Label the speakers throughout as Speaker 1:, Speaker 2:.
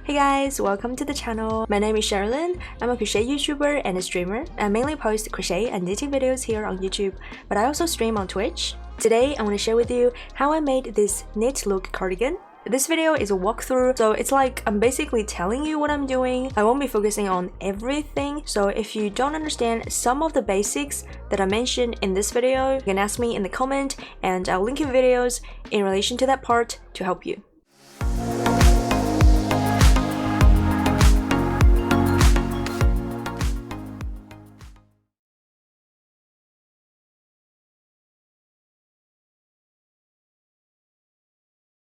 Speaker 1: Hey guys, welcome to the channel. My name is Cherilyn. I'm a crochet YouTuber and a streamer. I mainly post crochet and knitting videos here on YouTube, but I also stream on Twitch. Today, I want to share with you how I made this knit look cardigan. This video is a walkthrough, so it's like I'm basically telling you what I'm doing. I won't be focusing on everything, so if you don't understand some of the basics that I mentioned in this video, you can ask me in the comment and I'll link you videos in relation to that part to help you.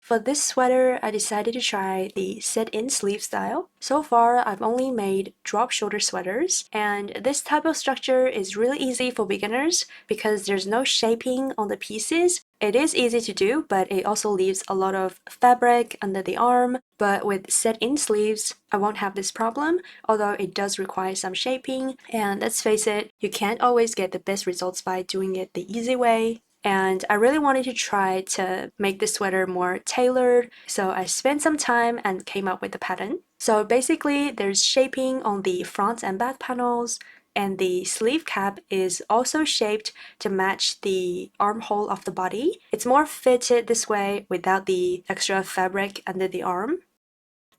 Speaker 1: For this sweater, I decided to try the set-in sleeve style. So far, I've only made drop shoulder sweaters, and this type of structure is really easy for beginners because there's no shaping on the pieces. It is easy to do, but it also leaves a lot of fabric under the arm. But with set-in sleeves, I won't have this problem, although it does require some shaping. And let's face it, you can't always get the best results by doing it the easy way. And I really wanted to try to make the sweater more tailored, so I spent some time and came up with the pattern. So basically, there's shaping on the front and back panels, and the sleeve cap is also shaped to match the armhole of the body. It's more fitted this way without the extra fabric under the arm.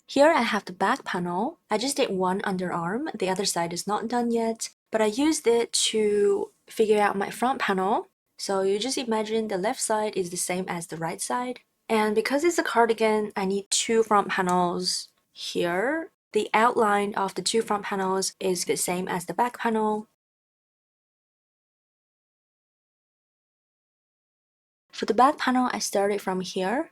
Speaker 1: Here I have the back panel. I just did one underarm, the other side is not done yet, but I used it to figure out my front panel. So you just imagine the left side is the same as the right side. And because it's a cardigan, I need two front panels here. The outline of the two front panels is the same as the back panel. For the back panel, I started from here.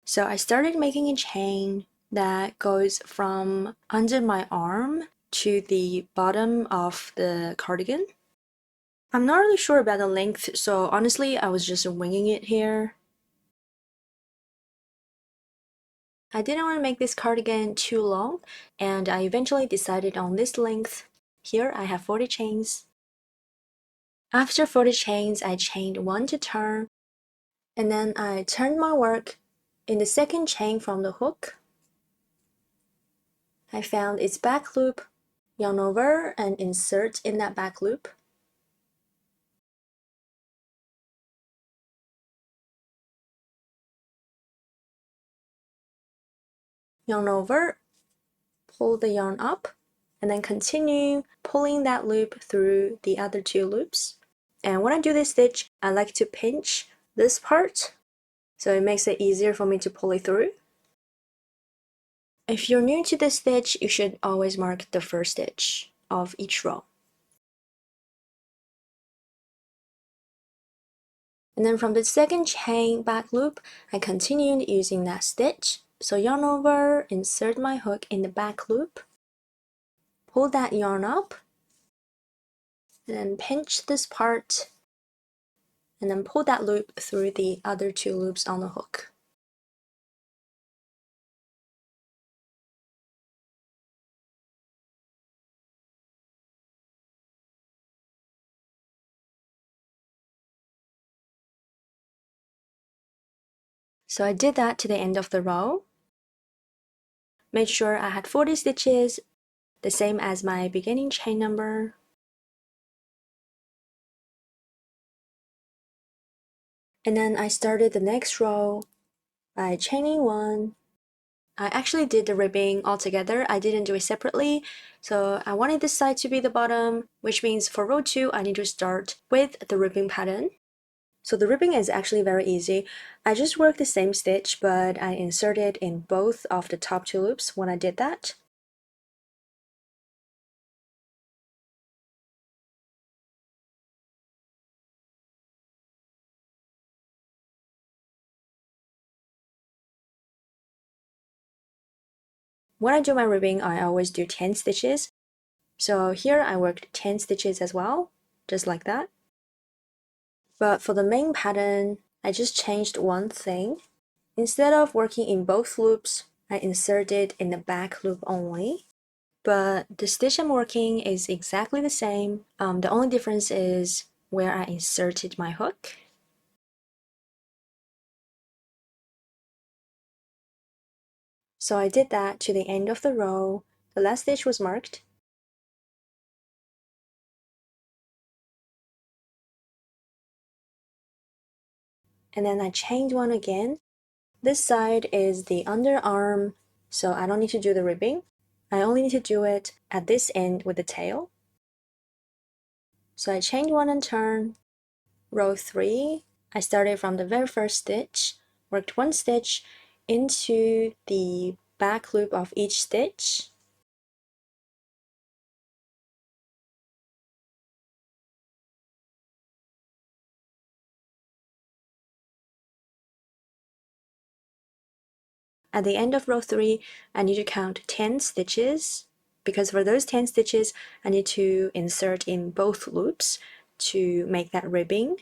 Speaker 1: So I started making a chain that goes from under my arm to the bottom of the cardigan. I'm not really sure about the length, so honestly, I was just winging it here. I didn't want to make this cardigan too long, and I eventually decided on this length. Here I have 40 chains. After 40 chains, I chained one to turn, and then I turned my work in the second chain from the hook. I found its back loop, yarn over, and insert in that back loop. Yarn over, pull the yarn up, and then continue pulling that loop through the other two loops. And when I do this stitch, I like to pinch this part, so it makes it easier for me to pull it through. If you're new to this stitch, you should always mark the first stitch of each row. And then from the second chain back loop, I continued using that stitch. So yarn over, insert my hook in the back loop, pull that yarn up, and then pinch this part, and then pull that loop through the other two loops on the hook. So I did that to the end of the row. Made sure I had 40 stitches, the same as my beginning chain number. And then I started the next row by chaining one. I actually did the ribbing all together. I didn't do it separately. So I wanted this side to be the bottom, which means for row 2, I need to start with the ribbing pattern. So the ribbing is actually very easy. I just worked the same stitch, but I inserted in both of the top two loops when I did that. When I do my ribbing, I always do 10 stitches. So here I worked 10 stitches as well, just like that. But for the main pattern, I just changed one thing. Instead of working in both loops, I inserted in the back loop only. But the stitch I'm working is exactly the same. The only difference is where I inserted my hook. So I did that to the end of the row. The last stitch was marked. And then I chained one again. This side is the underarm, so I don't need to do the ribbing. I only need to do it at this end with the tail. So I chained one and turned. Row 3, I started from the very first stitch, worked one stitch into the back loop of each stitch. At the end of row 3, I need to count 10 stitches, because for those 10 stitches, I need to insert in both loops to make that ribbing.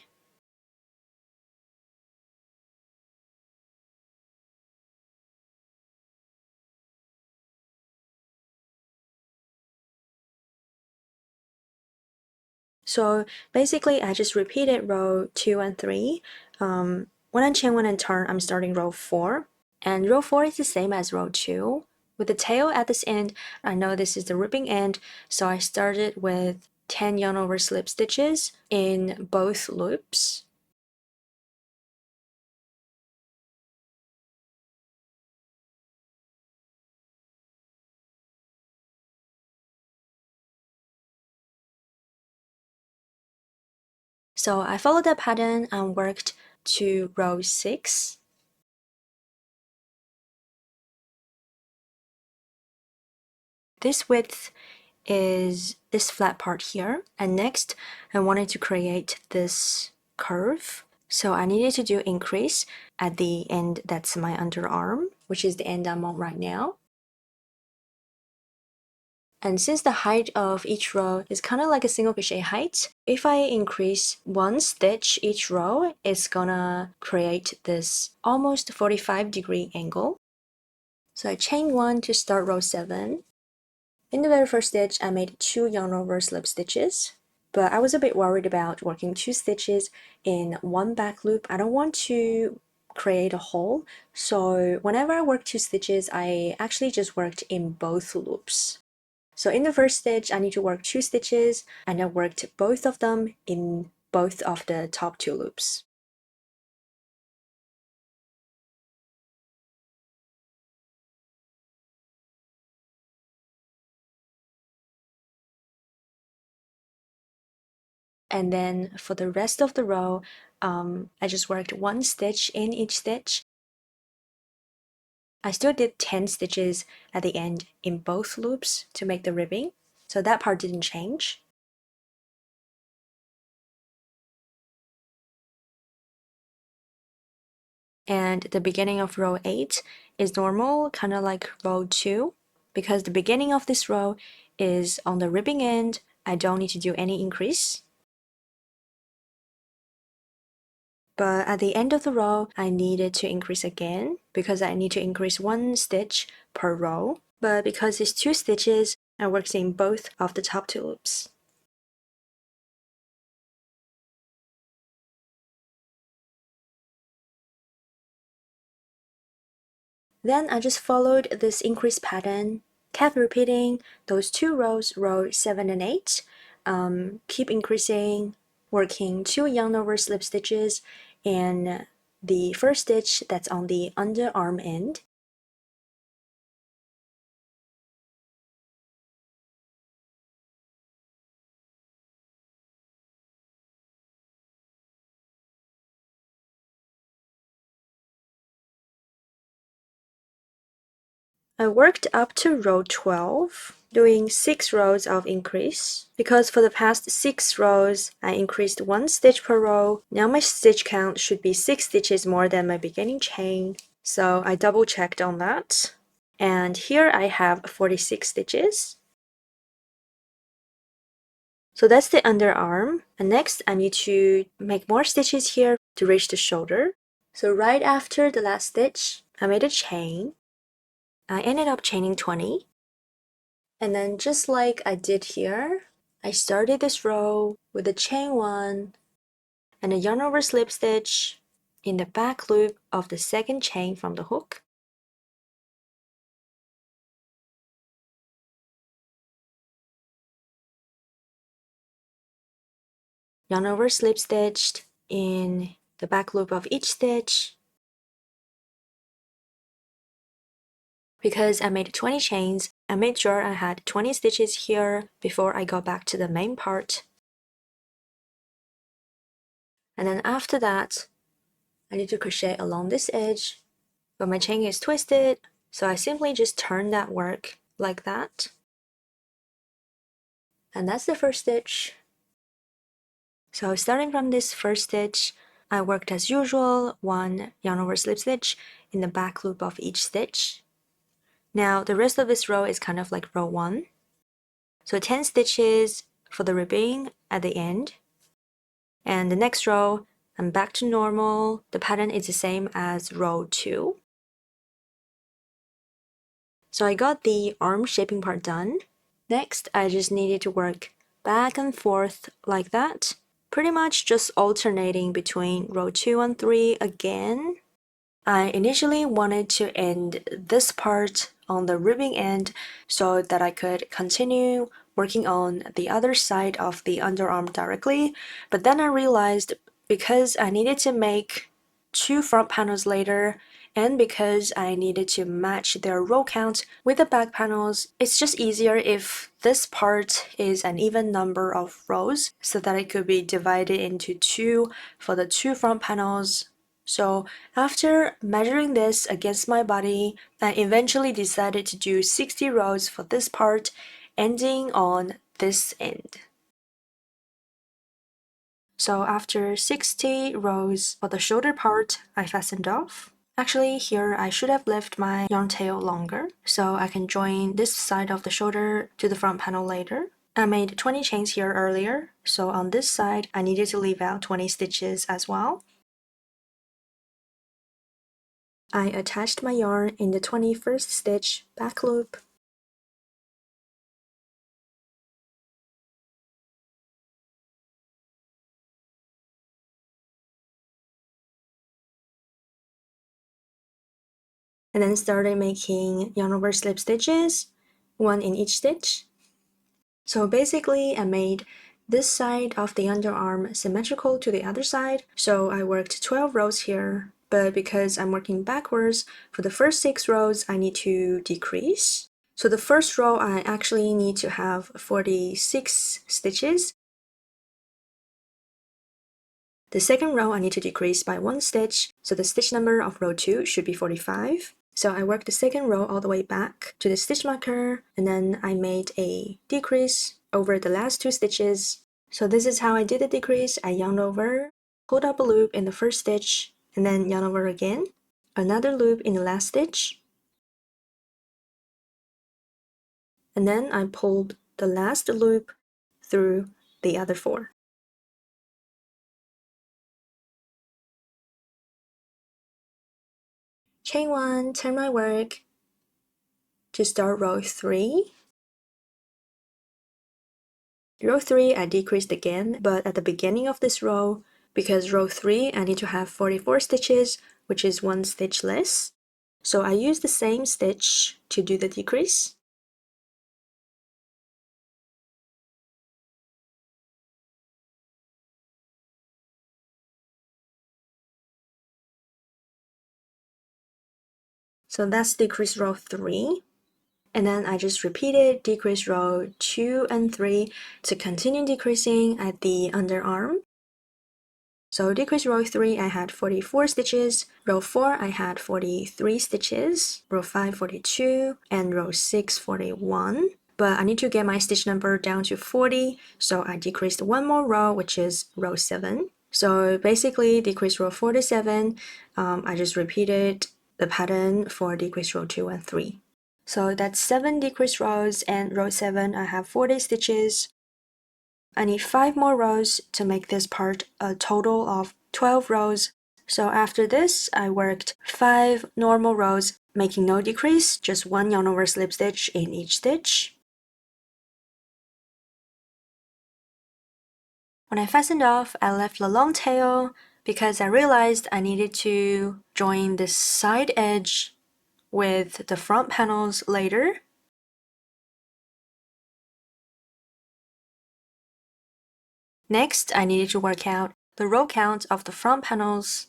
Speaker 1: So basically, I just repeated row 2 and 3. When I chain one and turn, I'm starting row 4. And row 4 is the same as row 2. With the tail at this end, I know this is the ribbing end, so I started with 10 yarn over slip stitches in both loops. So I followed that pattern and worked to row 6. This width is this flat part here, and next I wanted to create this curve, so I needed to do increase at the end that's my underarm, which is the end I'm on right now. And since the height of each row is kind of like a single crochet height, if I increase one stitch each row, it's gonna create this almost 45-degree angle. So I chain one to start row 7. In the very first stitch, I made 2 yarn over slip stitches, but I was a bit worried about working 2 stitches in one back loop. I don't want to create a hole, so whenever I work 2 stitches, I actually just worked in both loops. So in the first stitch, I need to work 2 stitches, and I worked both of them in both of the top 2 loops. And then for the rest of the row, I just worked 1 stitch in each stitch. I still did 10 stitches at the end in both loops to make the ribbing, so that part didn't change. And the beginning of row 8 is normal, kind of like row 2, because the beginning of this row is on the ribbing end. I don't need to do any increase. But at the end of the row, I needed to increase again because I need to increase 1 stitch per row. But because it's 2 stitches, I worked in both of the top 2 loops. Then I just followed this increase pattern, kept repeating those 2 rows, row 7 and 8, keep increasing, working 2 yarn over slip stitches in the first stitch that's on the underarm end. I worked up to row 12, doing 6 rows of increase. Because for the past 6 rows, I increased 1 stitch per row. Now my stitch count should be 6 stitches more than my beginning chain. So I double checked on that. And here I have 46 stitches. So that's the underarm. And next I need to make more stitches here to reach the shoulder. So right after the last stitch, I made a chain. I ended up chaining 20. And then just like I did here, I started this row with a chain 1, and a yarn over slip stitch in the back loop of the second chain from the hook. Yarn over slip stitched in the back loop of each stitch. Because I made 20 chains, I made sure I had 20 stitches here before I go back to the main part. And then after that, I need to crochet along this edge, but my chain is twisted, so I simply just turn that work like that. And that's the first stitch. So starting from this first stitch, I worked as usual, one yarn over slip stitch in the back loop of each stitch. Now the rest of this row is kind of like row 1. So 10 stitches for the ribbing at the end. And the next row, I'm back to normal. The pattern is the same as row 2. So I got the arm shaping part done. Next, I just needed to work back and forth like that, pretty much just alternating between row 2 and 3 again. I initially wanted to end this part on the ribbing end so that I could continue working on the other side of the underarm directly, but then I realized because I needed to make 2 front panels later, and because I needed to match their row count with the back panels, it's just easier if this part is an even number of rows so that it could be divided into 2 for the 2 front panels. So after measuring this against my body, I eventually decided to do 60 rows for this part, ending on this end. So after 60 rows for the shoulder part, I fastened off. Actually, here I should have left my yarn tail longer, so I can join this side of the shoulder to the front panel later. I made 20 chains here earlier, so on this side I needed to leave out 20 stitches as well. I attached my yarn in the 21st stitch back loop. And then started making yarn over slip stitches, one in each stitch. So basically I made this side of the underarm symmetrical to the other side, so I worked 12 rows here, but because I'm working backwards, for the first 6 rows I need to decrease. So the first row I actually need to have 46 stitches. The second row I need to decrease by 1 stitch, so the stitch number of row 2 should be 45. So I worked the second row all the way back to the stitch marker, and then I made a decrease over the last 2 stitches. So this is how I did the decrease. I yarn over, pulled up a loop in the first stitch, and then yarn over again, another loop in the last stitch, and then I pulled the last loop through the other 4. Chain 1, turn my work to start row 3. Row 3 I decreased again, but at the beginning of this row, because row 3 I need to have 44 stitches, which is 1 stitch less. So I use the same stitch to do the decrease. So that's decrease row 3. And then I just repeated decrease row 2 and 3 to continue decreasing at the underarm. So decrease row 3 I had 44 stitches, row 4 I had 43 stitches, row 5 42, and row 6 41. But I need to get my stitch number down to 40, so I decreased 1 more row, which is row 7. So basically decrease row 47, I just repeated the pattern for decrease row 2 and 3. So that's 7 decrease rows, and row 7 I have 40 stitches. I need 5 more rows to make this part a total of 12 rows. So after this, I worked 5 normal rows, making no decrease, just 1 yarn over slip stitch in each stitch. When I fastened off, I left the long tail because I realized I needed to join this side edge with the front panels later. Next, I needed to work out the row count of the front panels.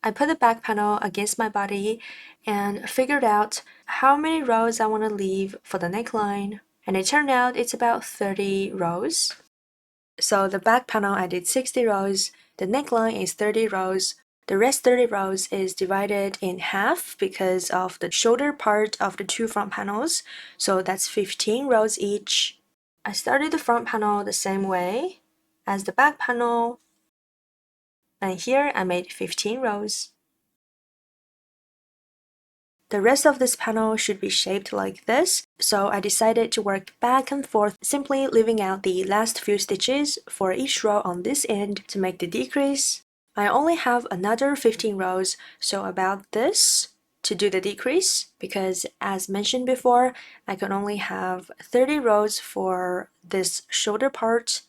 Speaker 1: I put the back panel against my body and figured out how many rows I want to leave for the neckline, and it turned out it's about 30 rows. So the back panel I did 60 rows, the neckline is 30 rows. The rest 30 rows is divided in half because of the shoulder part of the two front panels, so that's 15 rows each. I started the front panel the same way as the back panel, and here I made 15 rows. The rest of this panel should be shaped like this, so I decided to work back and forth, simply leaving out the last few stitches for each row on this end to make the decrease. I only have another 15 rows, so about this to do the decrease, because as mentioned before, I could only have 30 rows for this shoulder part.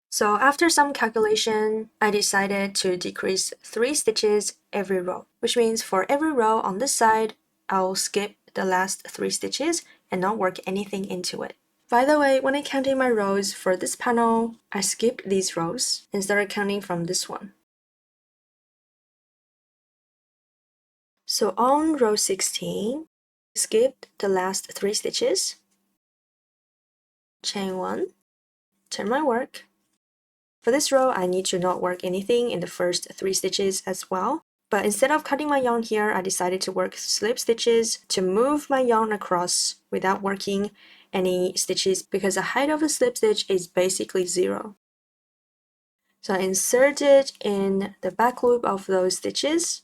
Speaker 1: So after some calculation, I decided to decrease 3 stitches every row, which means for every row on this side, I'll skip the last 3 stitches and not work anything into it. By the way, when I counted my rows for this panel, I skipped these rows and started counting from this one. So on row 16, skip the last 3 stitches, chain 1, turn my work. For this row, I need to not work anything in the first 3 stitches as well. But instead of cutting my yarn here, I decided to work slip stitches to move my yarn across without working any stitches because the height of the slip stitch is basically 0. So I insert it in the back loop of those stitches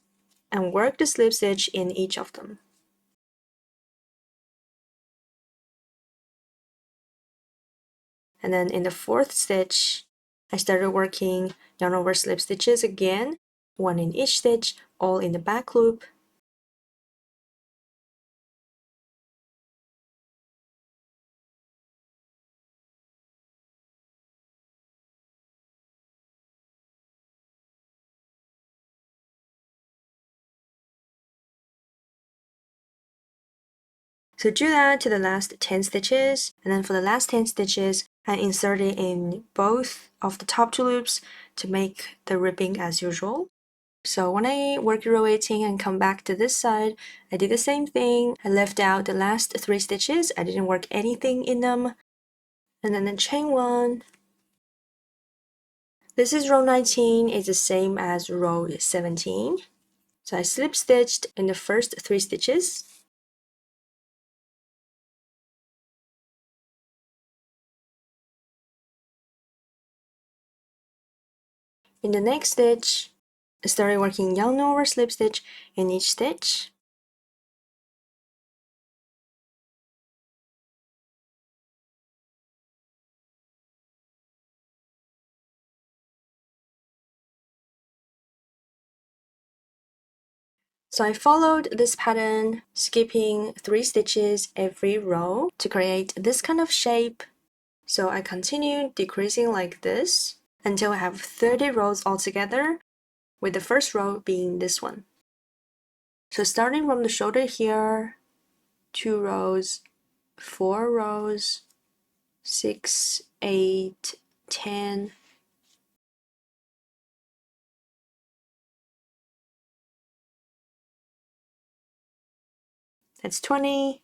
Speaker 1: and work the slip stitch in each of them. And then in the 4th stitch, I started working yarn over slip stitches again, 1 in each stitch, all in the back loop. So do that to the last 10 stitches, and then for the last 10 stitches, I insert it in both of the top 2 loops to make the ribbing as usual. So when I work row 18 and come back to this side, I did the same thing. I left out the last 3 stitches. I didn't work anything in them. And then the chain 1. This is row 19. It's the same as row 17. So I slip stitched in the first 3 stitches. In the next stitch, I started working yarn over slip stitch in each stitch. So I followed this pattern, skipping 3 stitches every row to create this kind of shape. So I continued decreasing like this until I have 30 rows altogether, with the first row being this one. So starting from the shoulder here, 2 rows, 4 rows, 6, 8, 10. That's 20.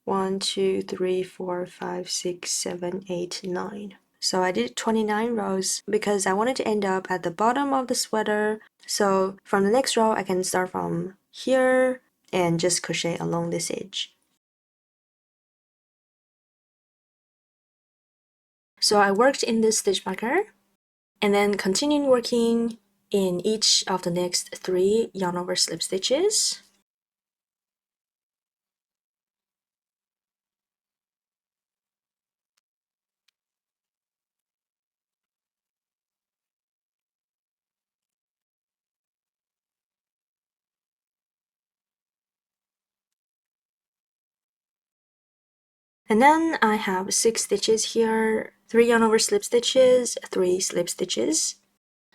Speaker 1: 1, 2, 3, 4, 5, 6, 7, 8, 9. So I did 29 rows because I wanted to end up at the bottom of the sweater. So from the next row, I can start from here and just crochet along this edge. So I worked in this stitch marker and then continued working in each of the next 3 yarn over slip stitches. And then I have 6 stitches here, 3 yarn over slip stitches, 3 slip stitches.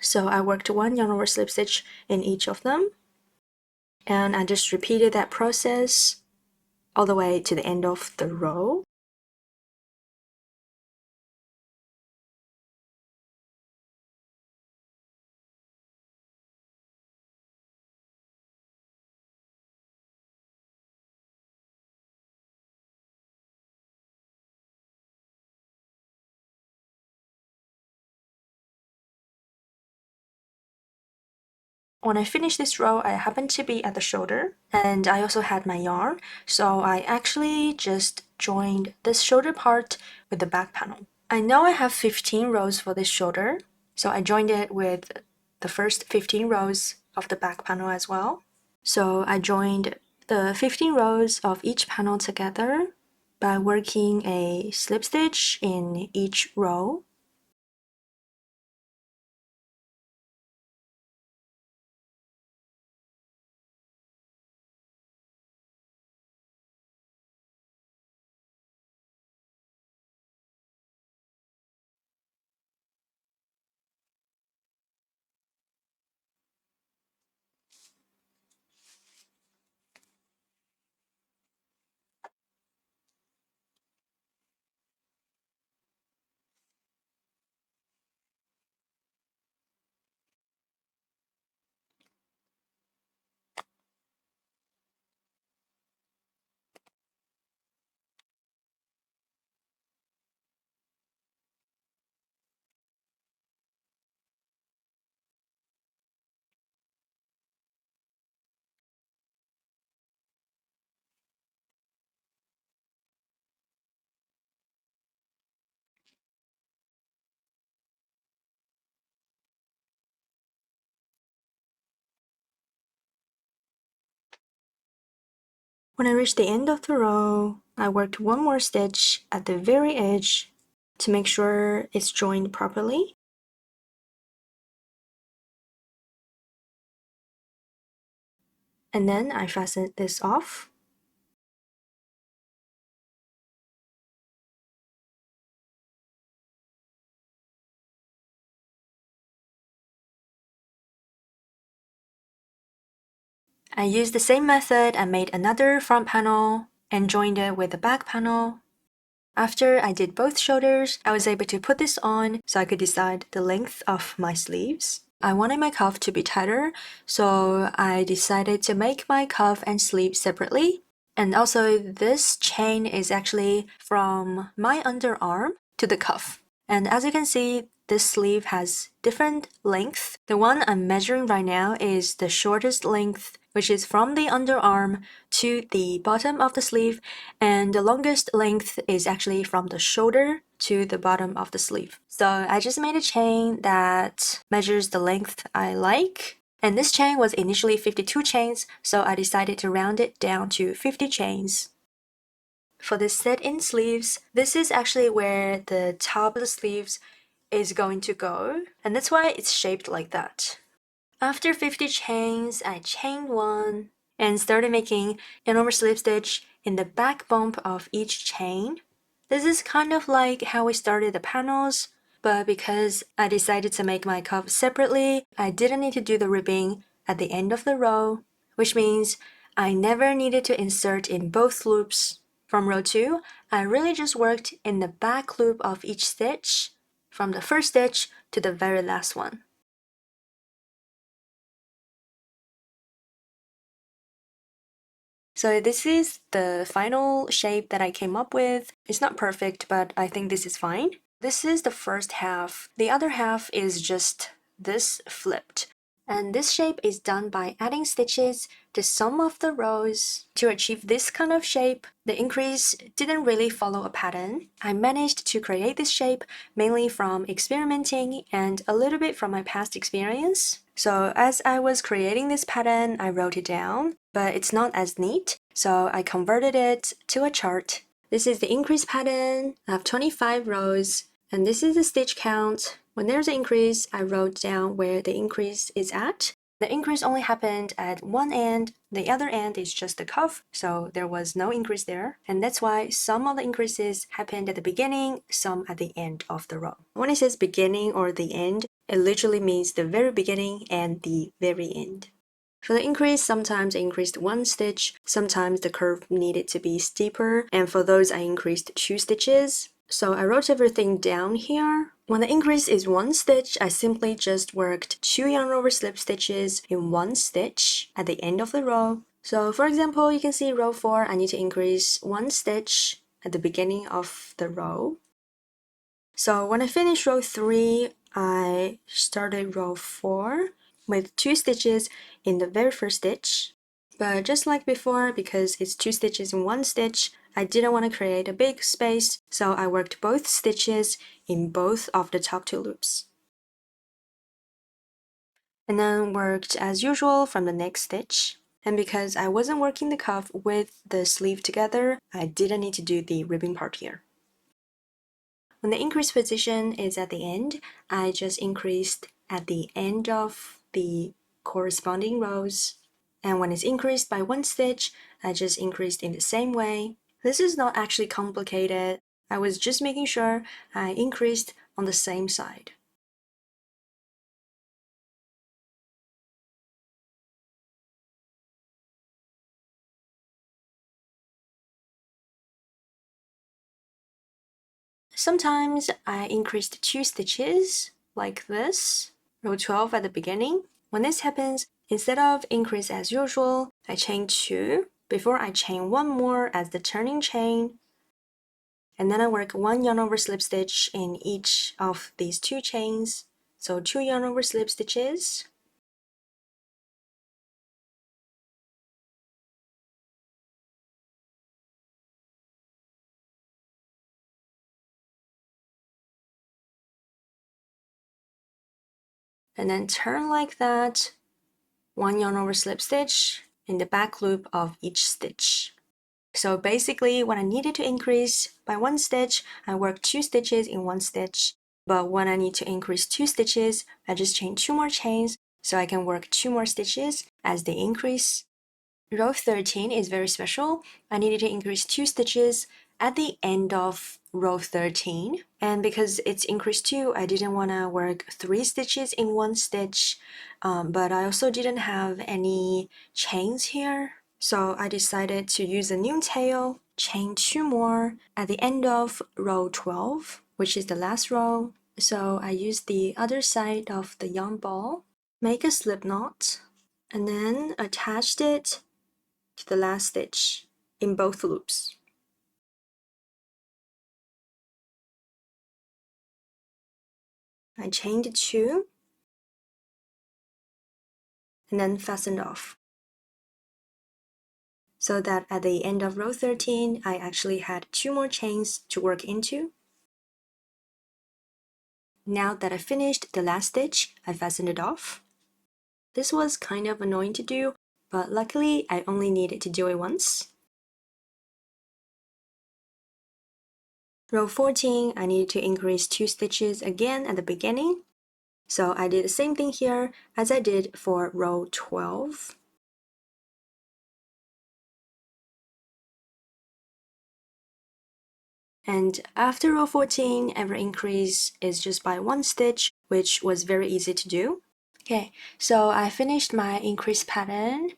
Speaker 1: So I worked 1 yarn over slip stitch in each of them. And I just repeated that process all the way to the end of the row. When I finished this row, I happened to be at the shoulder, and I also had my yarn, so I actually just joined this shoulder part with the back panel. I know I have 15 rows for this shoulder, so I joined it with the first 15 rows of the back panel as well. So I joined the 15 rows of each panel together by working a slip stitch in each row. When I reached the end of the row, I worked 1 more stitch at the very edge to make sure it's joined properly. And then I fastened this off. I used the same method and made another front panel and joined it with the back panel. After I did both shoulders, I was able to put this on so I could decide the length of my sleeves. I wanted my cuff to be tighter, so I decided to make my cuff and sleeve separately. And also, this chain is actually from my underarm to the cuff. And as you can see, this sleeve has different length. The one I'm measuring right now is the shortest length, which is from the underarm to the bottom of the sleeve, and the longest length is actually from the shoulder to the bottom of the sleeve. So I just made a chain that measures the length I like. And this chain was initially 52 chains, so I decided to round it down to 50 chains. For the set-in sleeves, this is actually where the top of the sleeves is going to go, and that's why it's shaped like that. After 50 chains, I chained 1 and started making yarn over slip stitch in the back bump of each chain. This is kind of like how we started the panels, but because I decided to make my cuff separately, I didn't need to do the ribbing at the end of the row, which means I never needed to insert in both loops. From row 2, I really just worked in the back loop of each stitch, from the first stitch to the very last one. So this is the final shape that I came up with. It's not perfect, but I think this is fine. This is the first half. The other half is just this flipped. And this shape is done by adding stitches to some of the rows. To achieve this kind of shape, the enquiries didn't really follow a pattern. I managed to create this shape mainly from experimenting and a little bit from my past experience. So as I was creating this pattern, I wrote it down, but it's not as neat, so I converted it to a chart. This is the increase pattern. I have 25 rows, and this is the stitch count. When there's an increase, I wrote down where the increase is at. The increase only happened at one end, the other end is just the cuff, so there was no increase there. And that's why some of the increases happened at the beginning, some at the end of the row. When it says beginning or the end, it literally means the very beginning and the very end. For the increase, sometimes I increased one stitch, sometimes the curve needed to be steeper, and for those I increased 2 stitches. So I wrote everything down here. When the increase is 1 stitch, I simply just worked 2 yarn over slip stitches in 1 stitch at the end of the row. So for example, you can see row 4, I need to increase 1 stitch at the beginning of the row. So when I finished row 3, I started row 4 with 2 stitches in the very first stitch. But just like before, because it's 2 stitches in 1 stitch, I didn't want to create a big space, so I worked both stitches in both of the top 2 loops. And then worked as usual from the next stitch. And because I wasn't working the cuff with the sleeve together, I didn't need to do the ribbing part here. When the increase position is at the end, I just increased at the end of the corresponding rows. And when it's increased by 1 stitch, I just increased in the same way. This is not actually complicated. I was just making sure I increased on the same side. Sometimes I increased 2 stitches, like this, row 12 at the beginning. When this happens, instead of increase as usual, I chain 2 before I chain 1 more as the turning chain. And then I work 1 yarn over slip stitch in each of these 2 chains. So 2 yarn over slip stitches. And then turn like that, 1 yarn over slip stitch in the back loop of each stitch. So basically, when I needed to increase by 1 stitch, I worked 2 stitches in 1 stitch. But when I need to increase 2 stitches, I just chain 2 more chains so I can work 2 more stitches as they increase. Row 13 is very special. I needed to increase 2 stitches at the end of row 13, and because it's increased 2, I didn't want to work 3 stitches in 1 stitch, but I also didn't have any chains here, so I decided to use a new tail, chain 2 more at the end of row 12, which is the last row. So I used the other side of the yarn ball, make a slip knot, and then attached it to the last stitch in both loops. I chained 2 and then fastened off, so that at the end of row 13 I actually had 2 more chains to work into. Now that I finished the last stitch, I fastened it off. This was kind of annoying to do, but luckily I only needed to do it once. Row 14, I needed to increase 2 stitches again at the beginning, so I did the same thing here as I did for row 12. And after row 14, every increase is just by 1 stitch, which was very easy to do. Okay, so I finished my increase pattern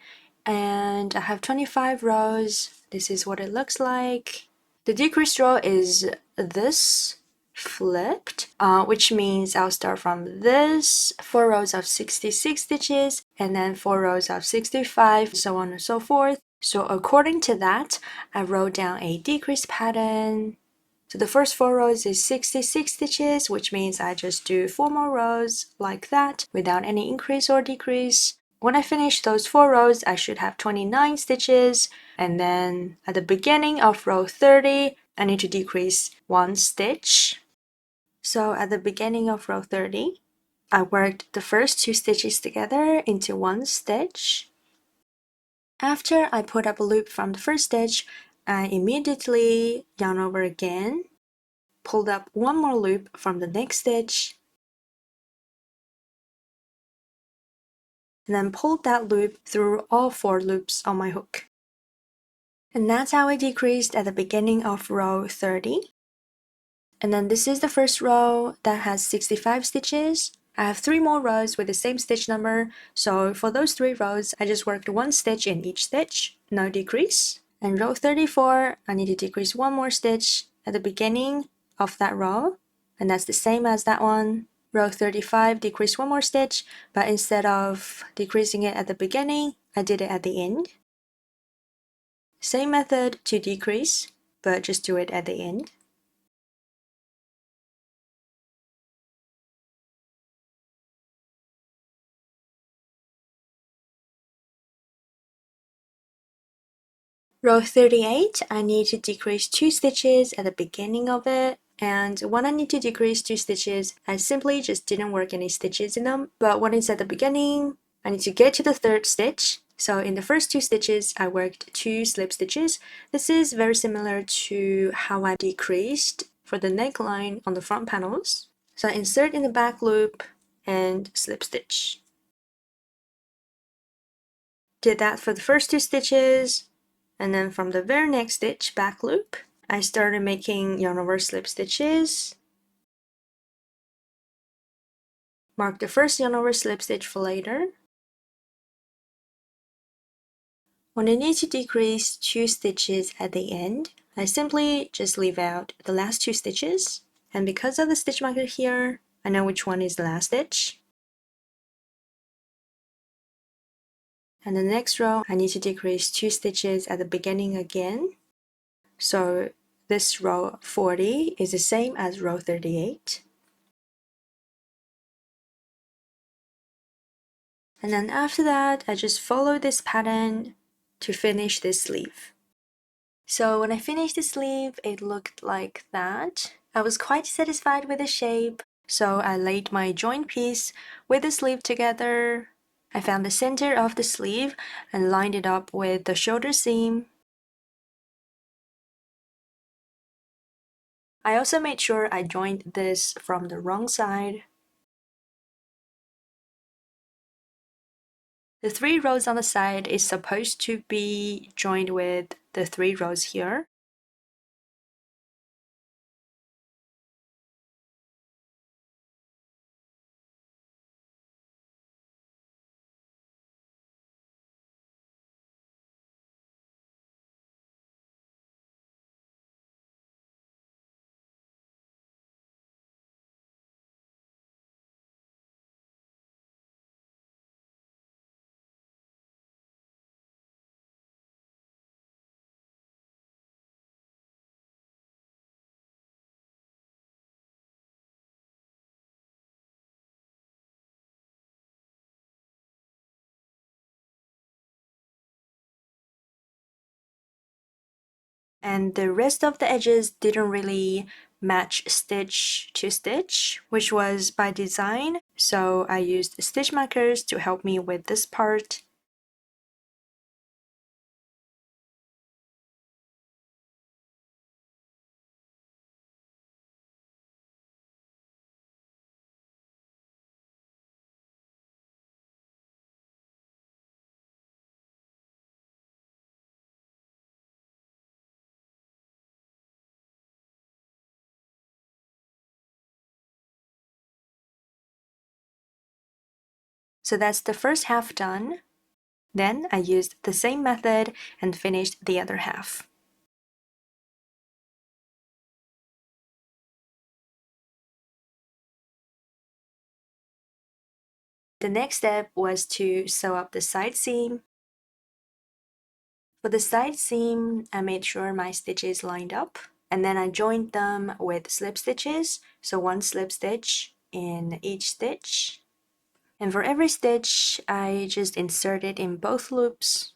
Speaker 1: and I have 25 rows. This is what it looks like. The decreased row is this flipped, which means I'll start from this 4 rows of 66 stitches and then 4 rows of 65, so on and so forth. So according to that, I wrote down a decreased pattern. So the first 4 rows is 66 stitches, which means I just do 4 more rows like that without any increase or decrease. When I finish those 4 rows, I should have 29 stitches, and then at the beginning of row 30, I need to decrease 1 stitch. So at the beginning of row 30, I worked the first 2 stitches together into 1 stitch. After I put up a loop from the first stitch, I immediately yarn over again, pulled up 1 more loop from the next stitch, and then pulled that loop through all 4 loops on my hook. And that's how I decreased at the beginning of row 30. And then this is the first row that has 65 stitches. I have 3 more rows with the same stitch number, so for those 3 rows, I just worked 1 stitch in each stitch, no decrease. And row 34, I need to decrease 1 more stitch at the beginning of that row, and that's the same as that one. Row 35, decrease 1 more stitch, but instead of decreasing it at the beginning, I did it at the end. Same method to decrease, but just do it at the end. Row 38, I need to decrease 2 stitches at the beginning of it, and when I need to decrease 2 stitches, I simply just didn't work any stitches in them, but when it's at the beginning, I need to get to the 3rd stitch. So in the first 2 stitches, I worked 2 slip stitches. This is very similar to how I decreased for the neckline on the front panels. So I insert in the back loop and slip stitch. Did that for the first 2 stitches. And then from the very next stitch, back loop, I started making yarn over slip stitches. Mark the first yarn over slip stitch for later. When I need to decrease 2 stitches at the end, I simply just leave out the last 2 stitches. And because of the stitch marker here, I know which one is the last stitch. And the next row, I need to decrease 2 stitches at the beginning again. So this row 40 is the same as row 38. And then after that, I just follow this pattern to finish this sleeve. So when I finished the sleeve, it looked like that. I was quite satisfied with the shape, so I laid my joint piece with the sleeve together. I found the center of the sleeve and lined it up with the shoulder seam. I also made sure I joined this from the wrong side. The 3 rows on the side is supposed to be joined with the 3 rows here. And the rest of the edges didn't really match stitch to stitch, which was by design, so I used stitch markers to help me with this part. So that's the first half done. Then I used the same method and finished the other half. The next step was to sew up the side seam. For the side seam, I made sure my stitches lined up, and then I joined them with slip stitches, so 1 slip stitch in each stitch. And for every stitch, I just insert it in both loops.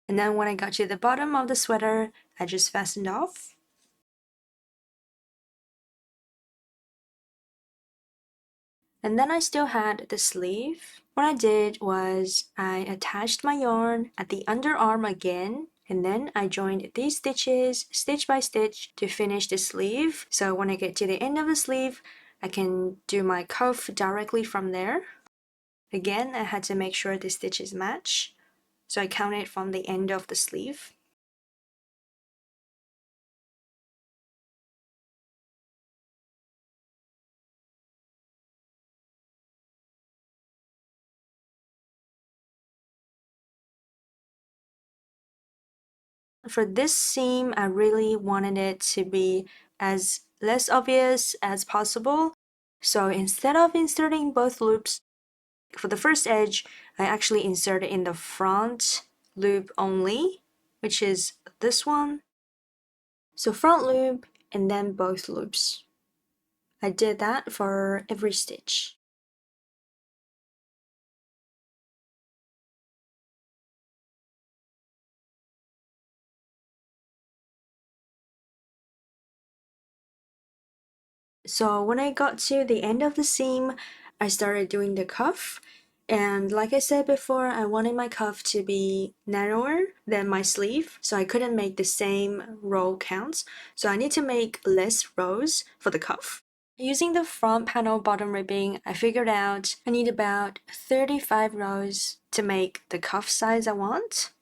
Speaker 1: And then when I got to the bottom of the sweater, I just fastened off. And then I still had the sleeve. What I did was I attached my yarn at the underarm again, and then I joined these stitches stitch by stitch to finish the sleeve. So when I get to the end of the sleeve, I can do my cuff directly from there. Again, I had to make sure the stitches match, so I counted from the end of the sleeve. For this seam, I really wanted it to be as less obvious as possible. So instead of inserting both loops, for the first edge, I actually inserted in the front loop only, which is this one. So front loop and then both loops. I did that for every stitch. So when I got to the end of the seam, I started doing the cuff. And like I said before, I wanted my cuff to be narrower than my sleeve, so I couldn't make the same row counts. So I need to make less rows for the cuff. Using the front panel bottom ribbing, I figured out I need about 35 rows to make the cuff size I want.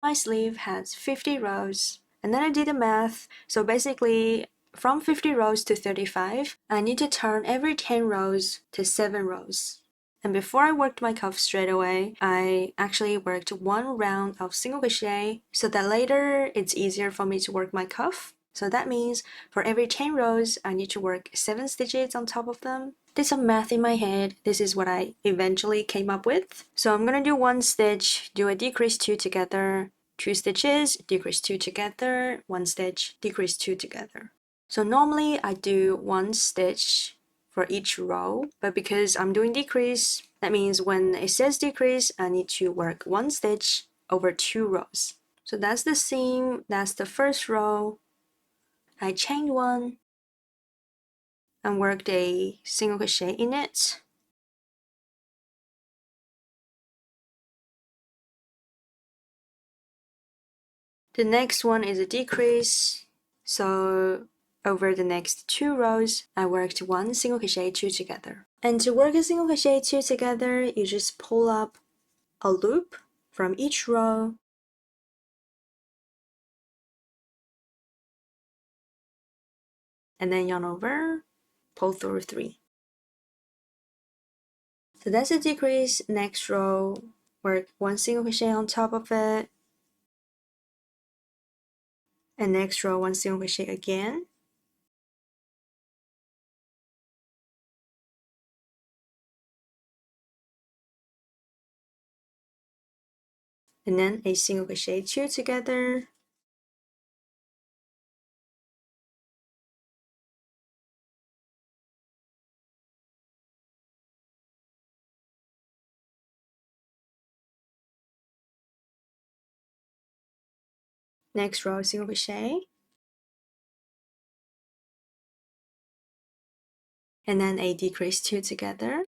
Speaker 1: My sleeve has 50 rows, and then I did the math. So basically, from 50 rows to 35, I need to turn every 10 rows to 7 rows. And before I worked my cuff straight away, I actually worked one round of single crochet so that later it's easier for me to work my cuff. So that means for every 10 rows, I need to work 7 stitches on top of them. Did some math in my head. This is what I eventually came up with. So I'm gonna do 1 stitch, do a decrease 2 together, 2 stitches, decrease 2 together, 1 stitch, decrease 2 together. So normally I do 1 stitch for each row, but because I'm doing decrease, that means when it says decrease, I need to work 1 stitch over 2 rows. So that's the seam, that's the first row. I chained 1 and worked a single crochet in it. The next one is a decrease, so over the next 2 rows, I worked 1 single crochet 2 together. And to work a single crochet 2 together, you just pull up a loop from each row, and then yarn over, pull through 3. So that's a decrease. Next row, work 1 single crochet on top of it, and next row 1 single crochet again. And then a single crochet 2 together. Next row, single crochet, and then a decrease 2 together.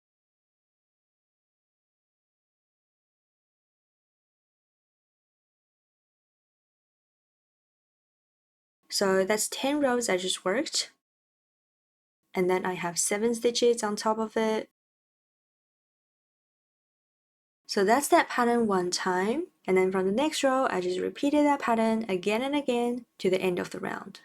Speaker 1: So that's 10 rows I just worked, and then I have 7 stitches on top of it. So that's that pattern 1 time, and then from the next row I just repeated that pattern again and again to the end of the round.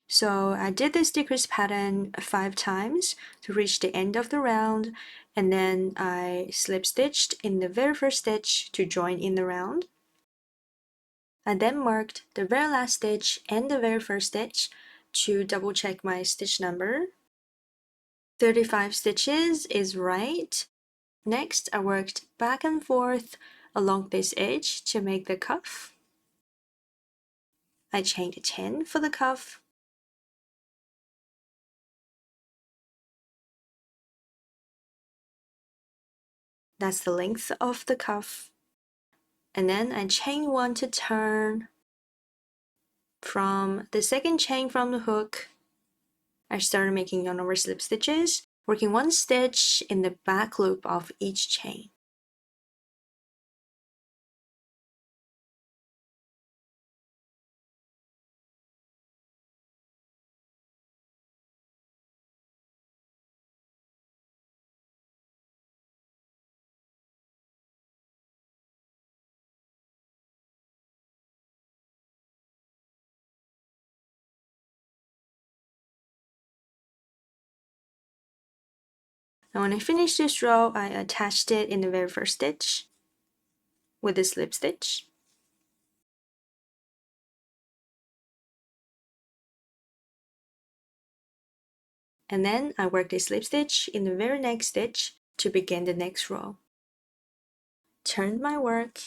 Speaker 1: So I did this decrease pattern 5 times to reach the end of the round, and then I slip stitched in the very first stitch to join in the round. I then marked the very last stitch and the very first stitch to double check my stitch number. 35 stitches is right. Next, I worked back and forth along this edge to make the cuff. I chained 10 for the cuff. That's the length of the cuff. And then I chain 1 to turn. From the second chain from the hook, I started making yarn over slip stitches. working one stitch in the back loop of each chain. And when I finished this row, I attached it in the very first stitch with a slip stitch. And then I worked a slip stitch in the very next stitch to begin the next row. Turned my work.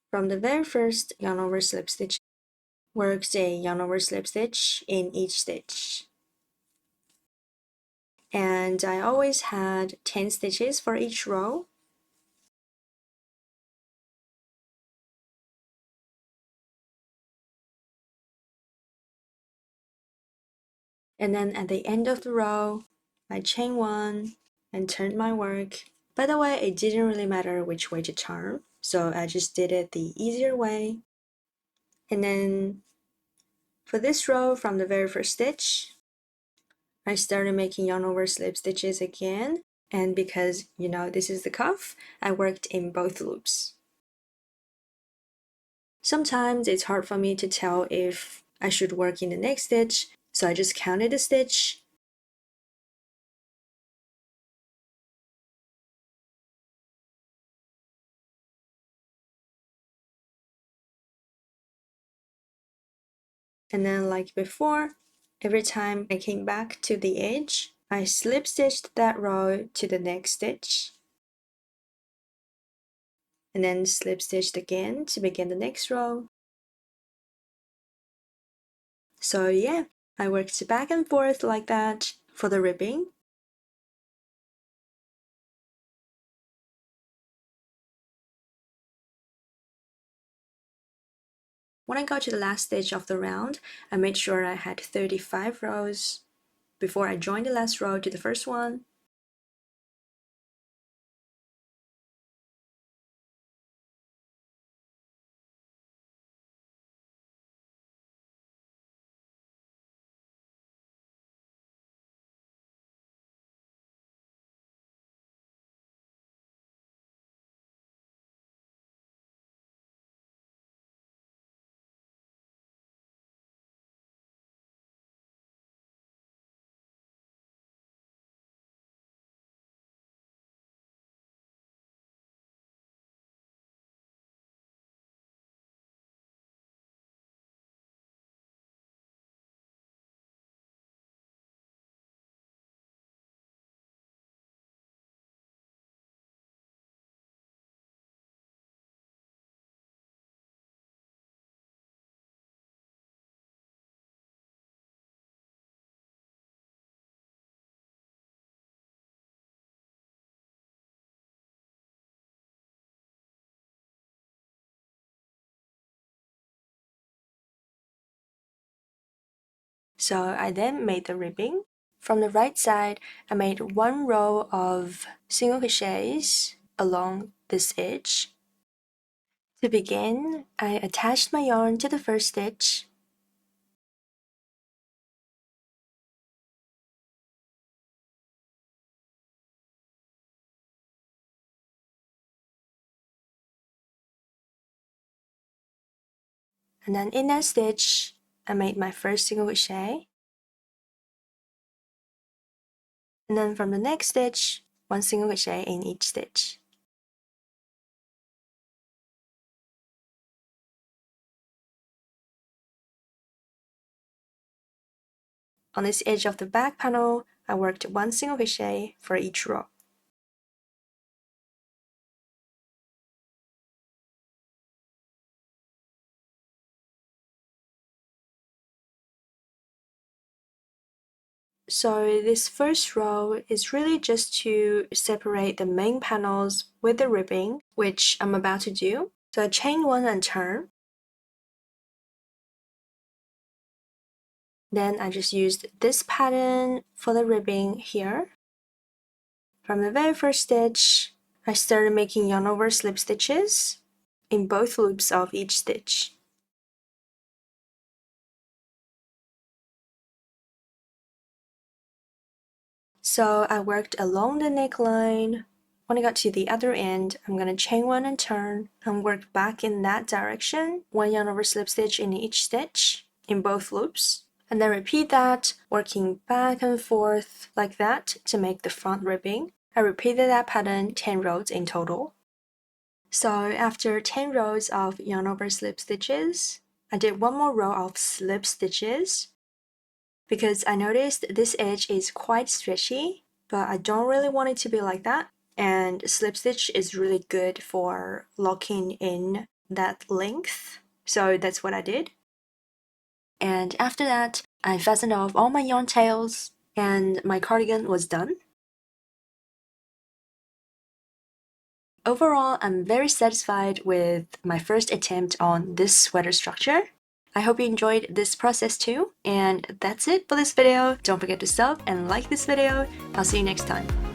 Speaker 1: From the very first yarn over slip stitch, worked a yarn over slip stitch in each stitch. And I always had 10 stitches for each row. And then at the end of the row, I chain one and turned my work. By the way, it didn't really matter which way to turn, so I just did it the easier way. And then for this row, from the very first stitch, I started making yarn over slip stitches again, and because this is the cuff, I worked in both loops. Sometimes it's hard for me to tell if I should work in the next stitch, so I just counted the stitch. And then like before, every time I came back to the edge, I slip stitched that row to the next stitch, and then slip stitched again to begin the next row. So yeah, I worked back and forth like that for the ribbing. When I got to the last stitch of the round, I made sure I had 35 rows before I joined the last row to the first one. So I then made the ribbing. From the right side, I made one row of single crochets along this edge. To begin, I attached my yarn to the first stitch. And then in that stitch, I made my first single crochet. And then from the next stitch, one single crochet in each stitch. On this edge of the back panel, I worked one single crochet for each row. So this first row is really just to separate the main panels with the ribbing, which I'm about to do. So I chain one and turn. Then I just used this pattern for the ribbing here. From the very first stitch, I started making yarn over slip stitches in both loops of each stitch. So I worked along the neckline. When I got to the other end, I'm going to chain one and turn and work back in that direction, one yarn over slip stitch in each stitch in both loops. And then repeat that, working back and forth like that to make the front ribbing. I repeated that pattern 10 rows in total. So after 10 rows of yarn over slip stitches, I did one more row of slip stitches because I noticed this edge is quite stretchy, but I don't really want it to be like that. And slip stitch is really good for locking in that length. So that's what I did. And after that, I fastened off all my yarn tails and my cardigan was done. Overall, I'm very satisfied with my first attempt on this sweater structure. I hope you enjoyed this process too, and that's it for this video. Don't forget to sub and like this video. I'll see you next time.